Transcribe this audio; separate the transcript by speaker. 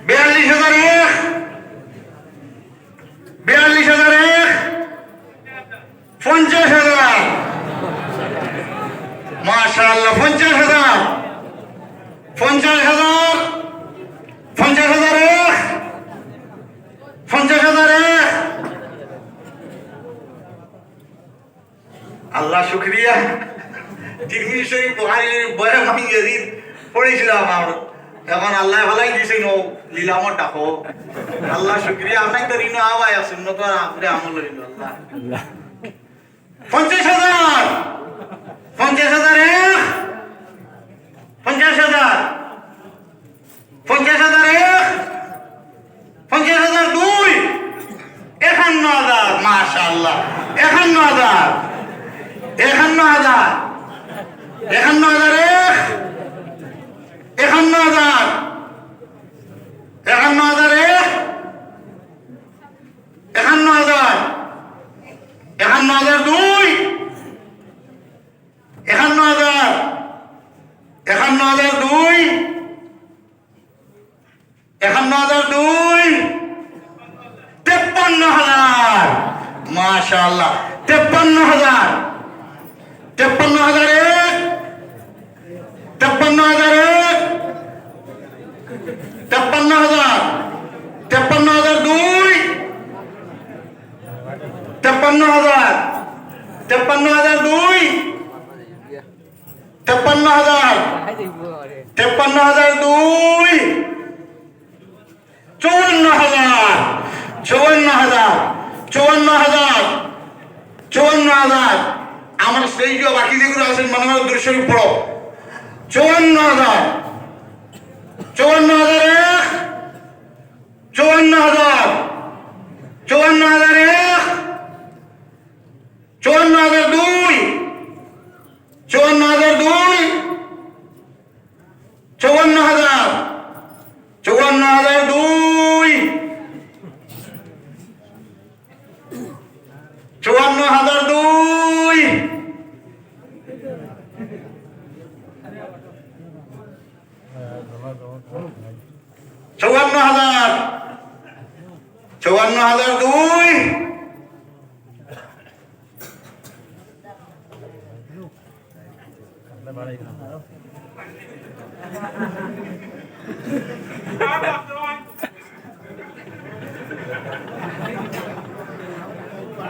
Speaker 1: 42,001, 42,001, 50,000, মাশাআল্লাহ 50,000, 50,000, 50,001, 50,001, আল্লাহ শুকরিয়া। তিরমিজি শরীফ বুখারী বয়ান আমি ইয়াজিদ পড়েছিলাম আমার, এখন আল্লাহ ভালাই দিছে নো লীলামত ডাকো। আল্লাহ শুকরিয়া, আপনাকে তো ঋণ আওয়ায় আসুন তো আর আপনি আমল হইল আল্লাহ। 50,000, 50,001, 50,000, 50,001, 50,002, 51,000, মাশাআল্লাহ 51,000, 51,000, 51,001, 51,000, 51,001, 51,000, 51,002, 51,000, 51,002, 51,002, 53,000, মাশাআল্লাহ 53,000, 53,001, 53,001, 53,000, 53,002, 53,000, 53,002, 53,000, 53,002, 54,000, 54,000, 54,000, 54,000, আমার সেই যে বাকি যেগুলো আছেন মনে হয় দৃশ্য পড়ো। 54,000, 54,001, 54,000, 54,001, 54,002, 54,002, 54,000, 54,002, 54,002, 54,000, 54,002, 54,002,